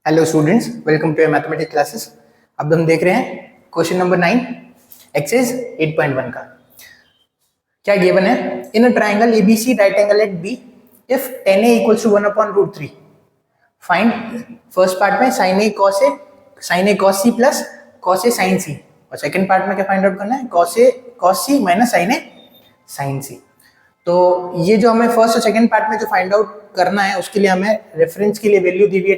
Hello students, welcome to mathematics classes. अब हम देख रहे हैं क्वेश्चन नंबर 9 एक्सरसाइज 8.1 का। क्या गिवन है? In a triangle ABC right angle at B if tan a equals to 1/√3 find. First part में sin a cos c plus cos a sin c, और सेकंड पार्ट में क्या find out करना है? cos c minus sin a sin c। तो ये जो हमें फर्स्ट और सेकंड पार्ट में जो फाइंड आउट करना है उसके लिए हमें रेफरेंस के लिए वैल्यू दी हुई है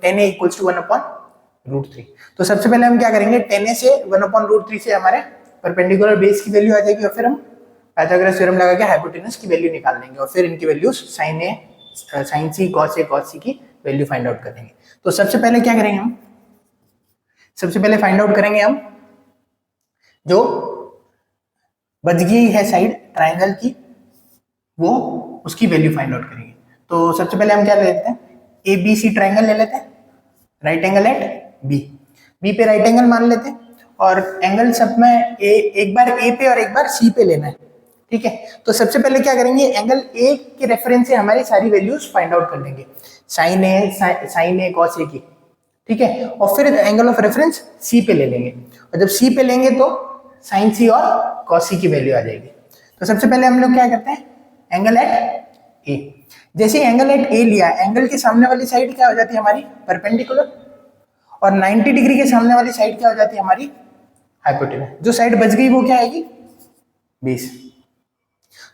tan a इक्वल्स टू 1/√3। तो सबसे पहले हम क्या करेंगे, tan a से 1/√3 से हमारे परपेंडिकुलर बेस की वैल्यू आ जाएगी, और फिर हम पाइथागोरस थ्योरम लगा के हाइपोटेनस की वैल्यू निकाल लेंगे, और फिर इनकी values sin c cos c की वैल्यू फाइंड आउट करेंगे। तो सबसे पहले क्या करेंगे हम, सबसे पहले फाइंड आउट करेंगे हम जो बच गई है साइड ट्राइंगल की, वो उसकी वैल्यू फाइंड आउट करेंगे। तो सबसे पहले हम क्या ले लेते हैं, ए बी सी ट्राइंगल ले लेते हैं, right angle at B. B पे राइट एंगल मान लेते हैं, और एंगल सब में एक बार ए पे और एक बार सी पे लेना है, ठीक है। तो सबसे पहले क्या करेंगे, एंगल ए के रेफरेंस से हमारी सारी वैल्यूज फाइंड आउट कर लेंगे, साइन ए कॉस ए की, ठीक है। और फिर एंगल ऑफ रेफरेंस सी पे ले लेंगे, और जब सी पे लेंगे तो साइन सी और कॉस सी की वैल्यू आ जाएगी। तो सबसे पहले हम लोग क्या करते हैं, एंगल एट ए। जैसे एंगल एट ए लिया, एंगल के सामने वाली साइड क्या हो जाती है हमारी? परपेंडिकुलर, और 90 डिग्री के सामने वाली साइड क्या हो जाती है हमारी? हाइपोटेनस। जो साइड बच गई वो क्या आएगी? बेस।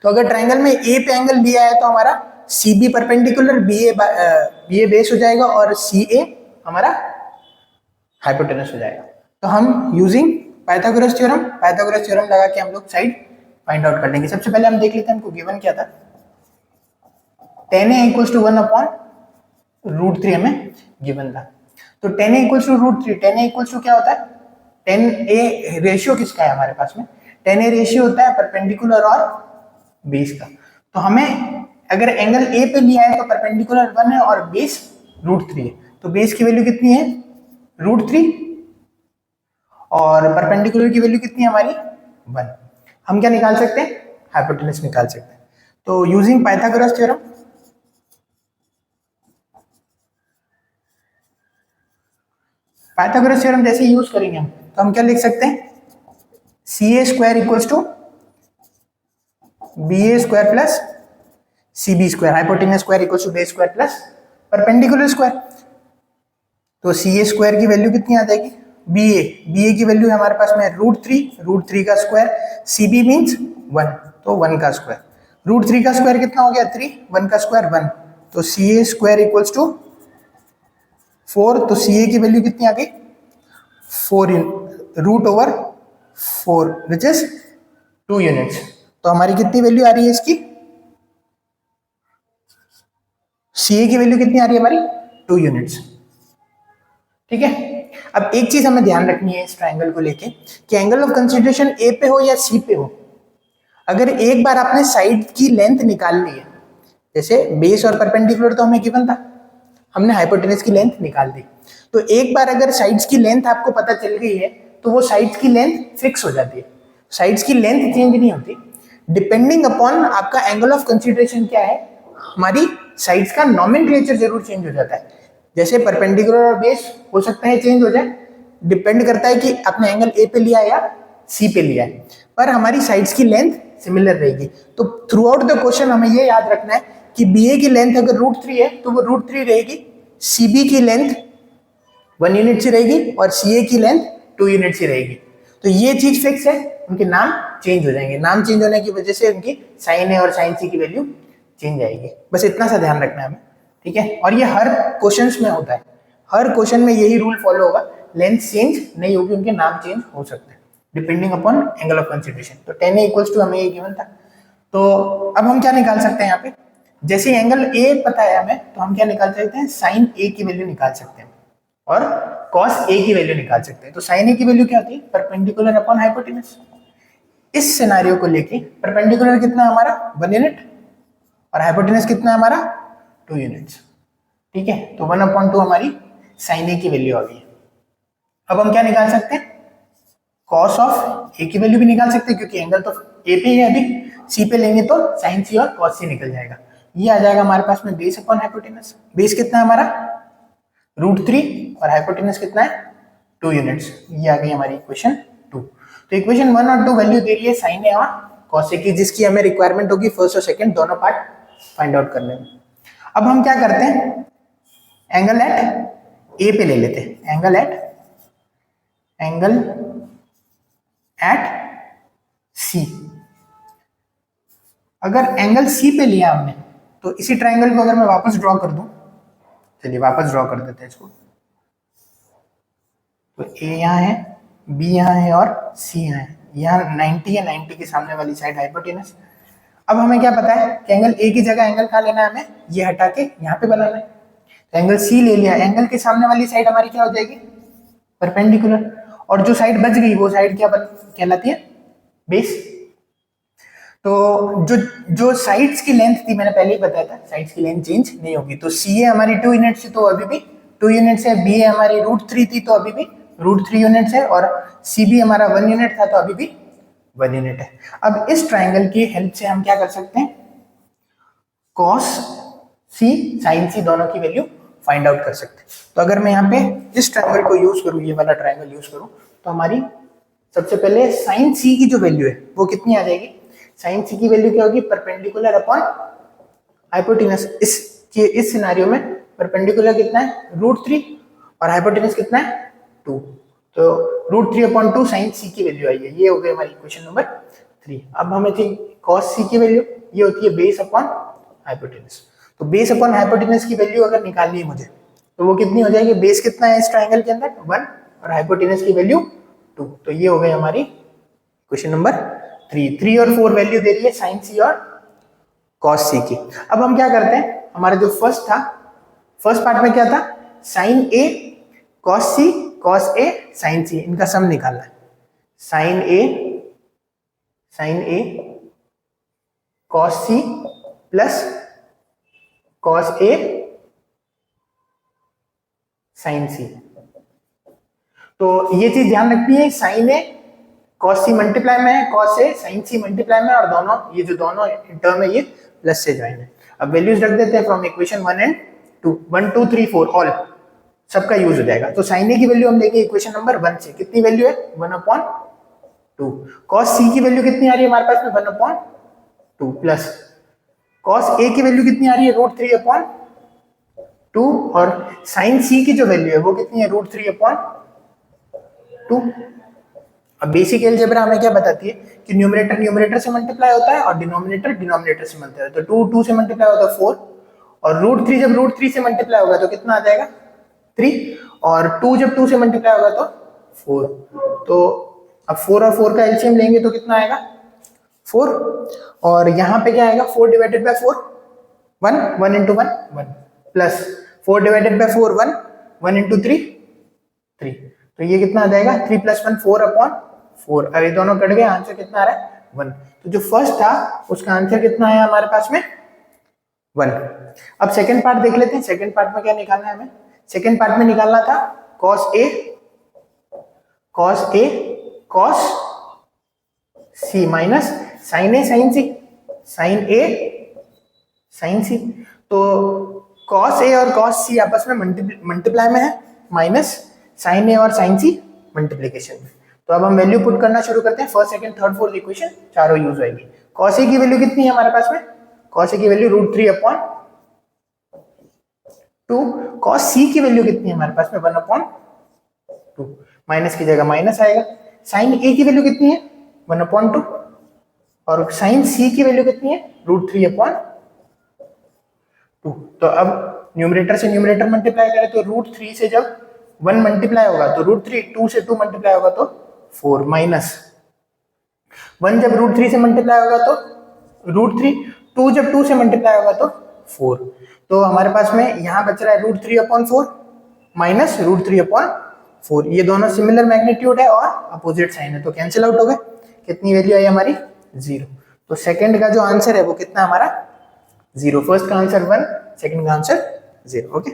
तो अगर ट्रायंगल में ए पे एंगल लिया है तो हमारा सी बी परपेंडिकुलर, बी ए बेस हो जाएगा, और सी ए हमारा हाइपोटेनस हो जाएगा। तो हम यूजिंग पाइथागोरस थ्योरम लगा के हम लोग साइड फाइंड आउट कर लेंगे। सबसे पहले हम देख लेते हैं हमको गिवन क्या था। tan a इक्वल्स टू 1/√3 हमें गिवन था। तो tan a equals to √3, tan a equals to क्या होता है? tan a रेशियो किसका है हमारे पास में? tan a रेशियो होता है परपेंडिकुलर और बेस का। तो हमें अगर एंगल a पे लिया है तो परपेंडिकुलर 1 है और बेस √3 है, तो बेस की वैल्यू कितनी है? √3, और परपेंडिकुलर की वैल्यू कितनी है हमारी? 1। हम क्या निकाल सकते हैं? हाइपोटेनस निकाल सकते हैं। तो using Pythagoras theorem, Pythagoras theorem जैसे यूज करेंगे हम, तो हम क्या लिख सकते हैं? C A square equals to B A square plus C B square, hypotenuse square equals to base square plus perpendicular square. तो सी ए स्क्वायर की वैल्यू कितनी आ जाएगी? बी ए की वैल्यू है हमारे पास में √3 का स्क्वायर, सी बी मीन्स 1, तो 1 का स्क्वायर। √3 का स्क्वायर कितना हो गया? 3, 1 का स्क्वायर 1, तो C A square equals to 4। तो सी ए की वैल्यू कितनी आ गई? 4 √4 विच इज 2 यूनिट्स। तो हमारी कितनी वैल्यू आ रही है इसकी? सी ए की वैल्यू कितनी आ रही है हमारी? 2 यूनिट्स, ठीक है। अब एक चीज हमें ध्यान रखनी है इस ट्रायंगल को लेके, कि एंगल ऑफ कंसीडरेशन ए पे हो या सी पे हो, अगर एक बार आपने साइड की लेंथ निकाल ली है, जैसे बेस और परपेंडिकुलर तो हमें गिवन था, हमने हाइपोटेनस की लेंथ निकाल दी, तो एक बार अगर साइड्स की लेंथ आपको पता चल गई है तो वो साइड्स की लेंथ फिक्स हो जाती है, साइड्स की लेंथ चेंज नहीं होती। डिपेंडिंग अपॉन आपका एंगल ऑफ कंसीडरेशन क्या है, हमारी साइड्स का नॉमेनक्लेचर जरूर चेंज हो जाता है। जैसे परपेंडिकुलर और बेस हो सकता है चेंज हो जाए, डिपेंड करता है कि आपने एंगल ए पे लिया या सी पे लिया है, पर हमारी साइड्स की लेंथ सिमिलर रहेगी। तो थ्रू आउट द क्वेश्चन हमें ये याद रखना है कि बी ए की लेंथ अगर √3 है तो वो √3 रहेगी, सी बी की लेंथ 1 यूनिट से रहेगी, और सी ए की लेंथ 2 यूनिट से रहेगी। तो ये चीज फिक्स है, उनके नाम चेंज हो जाएंगे, नाम चेंज होने की वजह से उनकी साइन ए और साइन सी की वैल्यू चेंज आएगी। बस इतना सा ध्यान रखना है हमें, ठीक है। और ये हर क्वेश्चंस में होता है, हर क्वेश्चन में यही रूल फॉलो होगा, लेंथ चेंज नहीं होगी, उनके नाम चेंज हो सकते हैं depending upon angle of consideration. तो tan a इक्वल्स टू हमें ये गिवन था। तो अब हम क्या निकाल सकते हैं यहाँ पे, जैसे एंगल ए पता है हमें, तो हम क्या निकाल सकते हैं? साइन ए की वैल्यू निकाल सकते हैं और कॉस ए की वैल्यू निकाल सकते हैं। तो साइन ए की वैल्यू क्या होती है? Perpendicular upon hypotenuse. इस सिनेरियो को लेके परपेंडिकुलर कितना है हमारा? 1 यूनिट, और हाइपोटेनस कितना है हमारा? 2 यूनिट्स, ठीक है। तो 1/2 हमारी साइन ए की वैल्यू आ गई। अब हम क्या निकाल सकते हैं? कॉस ऑफ ए की वैल्यू भी निकाल सकते हैं, क्योंकि एंगल तो ए पे है अभी, सी पे लेंगे तो साइन सी और कॉस सी निकल जाएगा। ये आ जाएगा हमारे पास में बेस अपॉन हाइपोटेनस। बेस कितना है हमारा? √3 और हाइपोटेनस कितना है 2 यूनिट्स। ये आ गई हमारी इक्वेशन 2। तो इक्वेशन 1 और 2 वैल्यू दे रही है साइन ए और कॉस ए की, जिसकी हमें रिक्वायरमेंट होगी फर्स्ट और सेकंड दोनों पार्ट फाइंड आउट करने में। अब हम क्या करते हैं, एंगल एट ए पे ले लेते हैं, एंगल एट सी। अगर एंगल सी पे लिया हमने तो इसी ट्राइंगल को अगर मैं वापस ड्रॉ कर दूं, चलिए वापस ड्रॉ कर देते हैं इसको। तो ए यहाँ है, बी यहाँ है और सी यहाँ है। यहाँ 90 है, 90 के सामने वाली साइड हाइपोटेनस। अब हमें क्या पता है कि एंगल ए की जगह एंगल कहाँ लेना है, हमें ये हटा के यहाँ पे बनाना है। तो एंगल सी ले लिया, एंगल के सामने वाली साइड हमारी क्या हो जाएगी, परपेंडिकुलर। और जो साइड बच गई वो साइड क्या कहलाती है, बेस। तो जो साइड्स की लेंथ थी, मैंने पहले ही बताया था, साइड्स की लेंथ चेंज नहीं होगी। तो सी है हमारी 2 यूनिट्स थी तो अभी भी 2 यूनिट्स है, बी है हमारी √3 थी तो अभी भी √3 यूनिट्स है, और सी भी हमारा 1 यूनिट था तो अभी भी 1 यूनिट है। अब इस ट्राइंगल की हेल्प से हम क्या कर सकते हैं, कॉस सी साइन सी दोनों की वैल्यू फाइंड आउट कर सकते हैं। तो अगर मैं यहाँ पे इस ट्राइंगल को यूज करूँ, ये वाला ट्राइंगल यूज करूँ, तो हमारी सबसे पहले साइन सी की जो वैल्यू है वो कितनी आ जाएगी, साइन सी की वैल्यू क्या होगी, परपेंडिकुलर अपॉन हाइपोटेनस। इस सिनेरियो में परपेंडिकुलर कितना है √3 और हाइपोटेनस कितना है 2, तो √3 अपॉन 2 साइन सी की वैल्यू आई है। ये हो गई हमारी इक्वेशन नंबर 3। अब हमें चाहिए कॉस सी की वैल्यू, ये होती है बेस अपॉन हाइपोटेनस। तो बेस अपॉन हाइपोटेनस की वैल्यू अगर निकालनी है मुझे तो वो कितनी हो जाएगी, बेस कितना है इस ट्राइंगल के अंदर 1 और हाइपोटेनस की वैल्यू 2। तो ये हो गई हमारी इक्वेशन नंबर 3 और 4 वैल्यू दे रही है साइन सी और कॉस सी की। अब हम क्या करते हैं, हमारा जो फर्स्ट पार्ट में क्या था, sign A cos C, cos A sign सी, इनका सम निकालना है। Sign A cos C plus cos A sign सी। तो ये चीज ध्यान रखनी है, साइन ए कॉस सी मल्टीप्लाई में है, cos A sign C multiply में, और दोनों ये जो दोनों टर्म है ये प्लस से ज्वाइन है। अब वैल्यूज रख देते हैं फ्रॉम इक्वेशन 1 and 2, 1 2 3 4 ऑल सबका यूज हो जाएगा। तो साइन ए की वैल्यू हम लेंगे इक्वेशन नंबर 1 से, कितनी वैल्यू है 1/2। कॉस सी की वैल्यू कितनी आ रही है हमारे पास में 1/2 प्लस कॉस ए की वैल्यू कितनी आ रही है √3/2, और साइन सी की जो वैल्यू है वो कितनी है √3/2। अब बेसिक अलजेब्रा हमें क्या बताती है कि न्यूमरेटर न्यूमरेटर से मल्टीप्लाई होता है और डिनोमिनेटर डिनोमिनेटर से मल्टीप्लाई होता है। तो 2 से मल्टीप्लाई होता है 4, और √3 जब √3 से मल्टीप्लाई होगा तो कितना आ जाएगा 3, और 2 जब 2 से मल्टीप्लाई होगा तो 4। तो अब 4 और 4 का एलसीएम लेंगे तो कितना आएगा 4, और यहाँ पे क्या आएगा 4 divided by 4 1 into 1 1 plus 4 divided by 4 1 into 3 3। तो ये कितना आ जाएगा 3 + 1 4/4। अब ये दोनों कट गए, आंसर कितना आ रहा है 1। तो जो फर्स्ट था उसका आंसर कितना है हमारे पास में 1। अब सेकंड पार्ट देख लेते हैं, सेकंड पार्ट में क्या निकालना है हमें। सेकंड पार्ट में निकालना था cos A cos C minus sin A sin C sin A sin C। तो cos A और cos C आपस में मल्टीप्लाई में है, माइनस sin A और sin C मल्टीप्लीकेशन में। तो अब हम वैल्यू पुट करना शुरू करते हैं, first second third fourth equation चारों यूज होगी। cos A की वैल्यू कितनी है हमारे पास में, cos A की वैल्यू √3/2। cos C की वैल्यू कितनी है हमारे पास में 1/2, माइनस की जगह माइनस आएगा। sin A की वैल्यू कितनी है 1/2, और sin C की वैल्यू कितनी है √3/2। तो अब न्यूमरेटर से न्यूमरेटर मल्टीप्लाई करें तो √3 से जब 1 मल्टीप्लाई होगा तो √3, 2 से 2 मल्टीप्लाई होगा तो 4, माइनस 1 जब √3 से मल्टीप्लाई होगा तो √3, 2 जब 2 से मल्टीप्लाई होगा तो 4। तो हमारे पास में यहाँ बच रहा है √3/4 माइनस √3/4। ये दोनों सिमिलर मैग्नीट्यूड है और अपोजिट साइन है, तो कैंसिल आउट हो गए। कितनी वैल्यू आई हमारी 0। तो सेकंड का जो आंसर है वो कितना हमारा 0। फर्स्ट का आंसर 1, सेकंड का आंसर 0। ओके।